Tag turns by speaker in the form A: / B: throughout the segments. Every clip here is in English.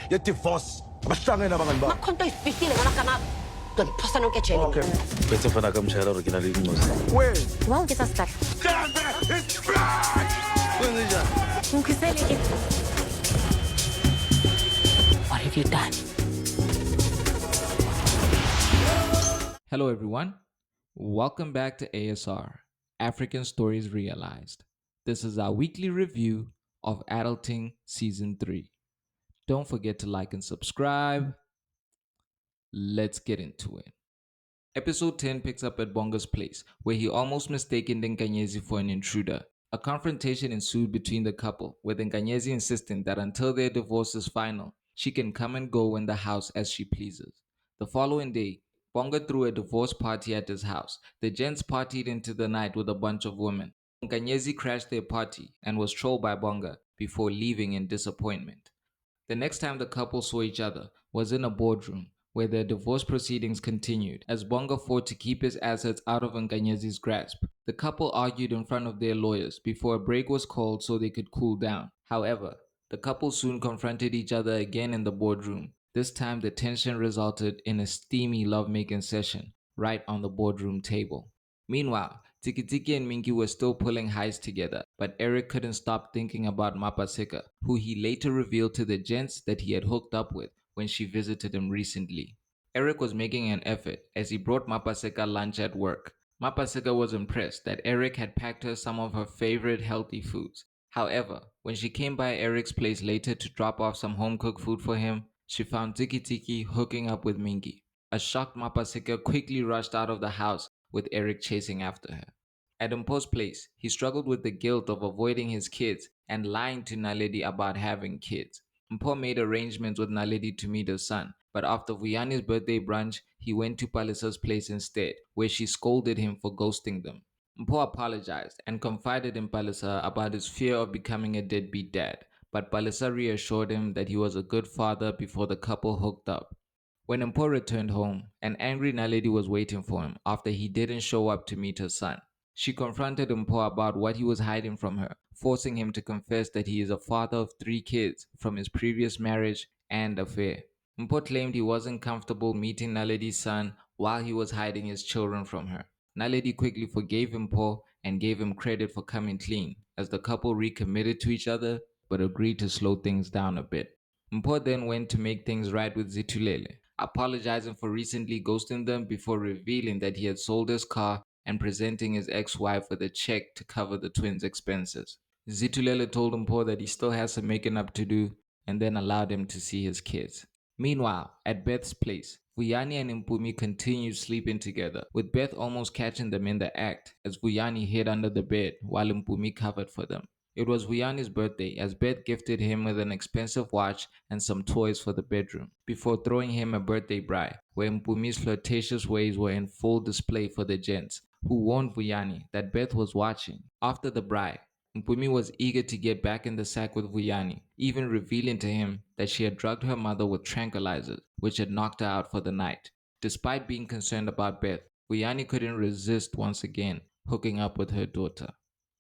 A: Your divorce. Mahlangene abangani bakho.
B: Makhonto ifitile ngala kana. Ngiphosa nonke ejele.
A: Okay.
C: Bese mfana kamshayela original ingozi.
A: Where?
B: Wow, ngisa start.
A: It's back.
C: Kwenze njani?
B: Ngikhuseleke. What have you done?
D: Hello everyone. Welcome back to ASR, African Stories Realized. This is our weekly review of Adulting Season 3. Don't forget to like and subscribe. Let's get into it. Episode 10 picks up at Bonga's place, where he almost mistaken Nkanyezi for an intruder. A confrontation ensued between the couple, with Nkanyezi insisting that until their divorce is final, she can come and go in the house as she pleases. The following day, Bonga threw a divorce party at his house. The gents partied into the night with a bunch of women. Nkanyezi crashed their party and was trolled by Bonga before leaving in disappointment. The next time the couple saw each other was in a boardroom where their divorce proceedings continued as Bonga fought to keep his assets out of Nkanyezi's grasp. The couple argued in front of their lawyers before a break was called so they could cool down. However, the couple soon confronted each other again in the boardroom. This time the tension resulted in a steamy lovemaking session right on the boardroom table. Meanwhile, Tiki and Minky were still pulling highs together, but Eric couldn't stop thinking about Maapaa, who he later revealed to the gents that he had hooked up with when she visited him recently. Eric was making an effort as he brought Maapaa lunch at work. Maapaa was impressed that Eric had packed her some of her favorite healthy foods. However, when she came by Eric's place later to drop off some home-cooked food for him, she found Tiki hooking up with Minky. A shocked Maapaa quickly rushed out of the house with Eric chasing after her. At Mpho's place, he struggled with the guilt of avoiding his kids and lying to Naledi about having kids. Mpho made arrangements with Naledi to meet her son, but after Vuyani's birthday brunch, he went to Palisa's place instead, where she scolded him for ghosting them. Mpho apologized and confided in Palisa about his fear of becoming a deadbeat dad, but Palisa reassured him that he was a good father before the couple hooked up. When Mpho returned home, an angry Naledi was waiting for him after he didn't show up to meet her son. She confronted Mpho about what he was hiding from her, forcing him to confess that he is a father of 3 kids from his previous marriage and affair. Mpho claimed he wasn't comfortable meeting Naledi's son while he was hiding his children from her. Naledi quickly forgave Mpho and gave him credit for coming clean, as the couple recommitted to each other but agreed to slow things down a bit. Mpho then went to make things right with Zitulele, apologizing for recently ghosting them before revealing that he had sold his car and presenting his ex-wife with a check to cover the twins' expenses. Zitulele told Mpho that he still has some making up to do and then allowed him to see his kids. Meanwhile, at Beth's place, Vuyani and Mpumi continued sleeping together, with Beth almost catching them in the act as Vuyani hid under the bed while Mpumi covered for them. It was Vuyani's birthday as Beth gifted him with an expensive watch and some toys for the bedroom, before throwing him a birthday braai, where Mpumi's flirtatious ways were in full display for the gents, who warned Vuyani that Beth was watching. After the braai, Mpumi was eager to get back in the sack with Vuyani, even revealing to him that she had drugged her mother with tranquilizers, which had knocked her out for the night. Despite being concerned about Beth, Vuyani couldn't resist once again hooking up with her daughter.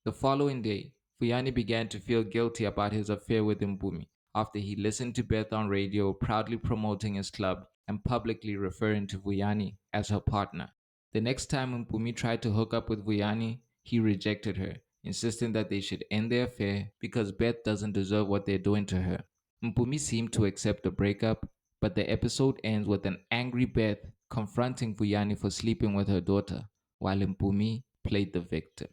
D: The following day, Vuyani began to feel guilty about his affair with Mpumi after he listened to Beth on radio proudly promoting his club and publicly referring to Vuyani as her partner. The next time Mpumi tried to hook up with Vuyani, he rejected her, insisting that they should end their affair because Beth doesn't deserve what they're doing to her. Mpumi seemed to accept the breakup, but the episode ends with an angry Beth confronting Vuyani for sleeping with her daughter, while Mpumi played the victim.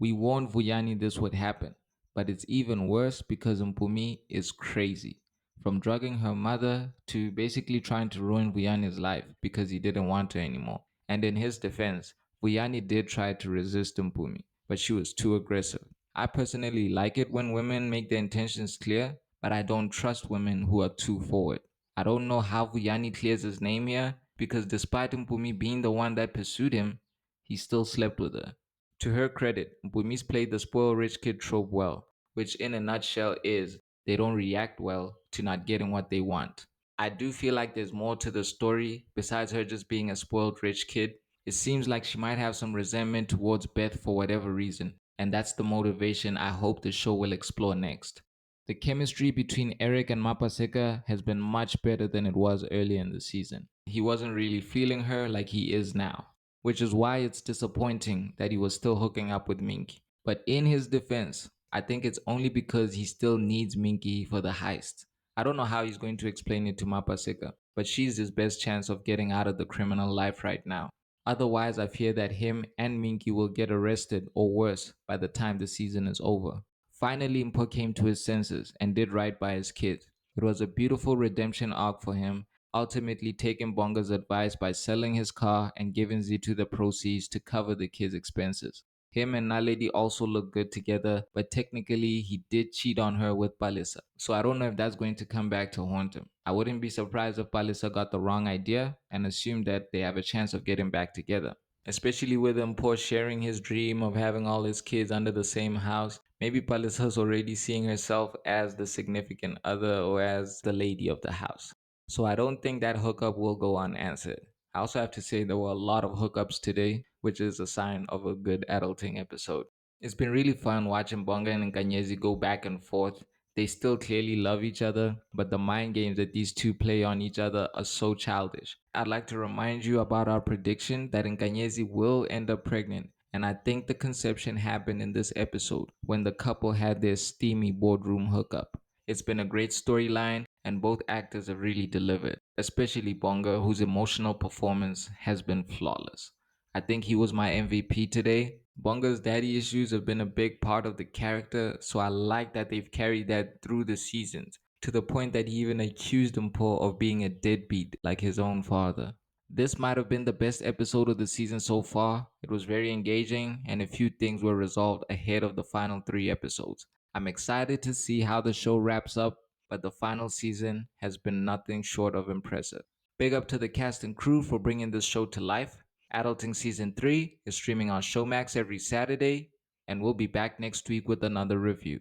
D: We warned Vuyani this would happen, but it's even worse because Mpumi is crazy. From drugging her mother to basically trying to ruin Vuyani's life because he didn't want her anymore. And in his defense, Vuyani did try to resist Mpumi, but she was too aggressive. I personally like it when women make their intentions clear, but I don't trust women who are too forward. I don't know how Vuyani clears his name here, because despite Mpumi being the one that pursued him, he still slept with her. To her credit, Mpumi's played the spoiled rich kid trope well, which in a nutshell is they don't react well to not getting what they want. I do feel like there's more to the story besides her just being a spoiled rich kid. It seems like she might have some resentment towards Beth for whatever reason, and that's the motivation I hope the show will explore next. The chemistry between Eric and Maapaa has been much better than it was earlier in the season. He wasn't really feeling her like he is now, which is why it's disappointing that he was still hooking up with Minky. But in his defense, I think it's only because he still needs Minky for the heist. I don't know how he's going to explain it to Maapaa, but she's his best chance of getting out of the criminal life right now. Otherwise, I fear that him and Minky will get arrested or worse by the time the season is over. Finally, Mpho came to his senses and did right by his kid. It was a beautiful redemption arc for him, ultimately taking Bonga's advice by selling his car and giving Zitu the proceeds to cover the kid's expenses. Him and Naledi also look good together, but technically he did cheat on her with Palisa. So I don't know if that's going to come back to haunt him. I wouldn't be surprised if Palisa got the wrong idea and assumed that they have a chance of getting back together. Especially with Mpho sharing his dream of having all his kids under the same house. Maybe Palisa's already seeing herself as the significant other or as the lady of the house. So I don't think that hookup will go unanswered. I also have to say there were a lot of hookups today, which is a sign of a good adulting episode. It's been really fun watching Bonga and Nkanyezi go back and forth. They still clearly love each other, but the mind games that these two play on each other are so childish. I'd like to remind you about our prediction that Nkanyezi will end up pregnant, and I think the conception happened in this episode when the couple had their steamy boardroom hookup. It's been a great storyline, and both actors have really delivered, especially Bonga, whose emotional performance has been flawless. I think he was my MVP today. Bonga's daddy issues have been a big part of the character, so I like that they've carried that through the seasons, to the point that he even accused Mpho of being a deadbeat like his own father. This might have been the best episode of the season so far. It was very engaging, and a few things were resolved ahead of the final 3 episodes. I'm excited to see how the show wraps up, but the final season has been nothing short of impressive. Big up to the cast and crew for bringing this show to life. Adulting Season 3 is streaming on Showmax every Saturday, and we'll be back next week with another review.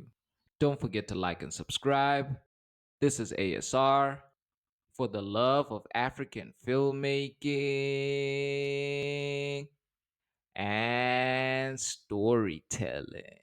D: Don't forget to like and subscribe. This is ASR for the love of African filmmaking and storytelling.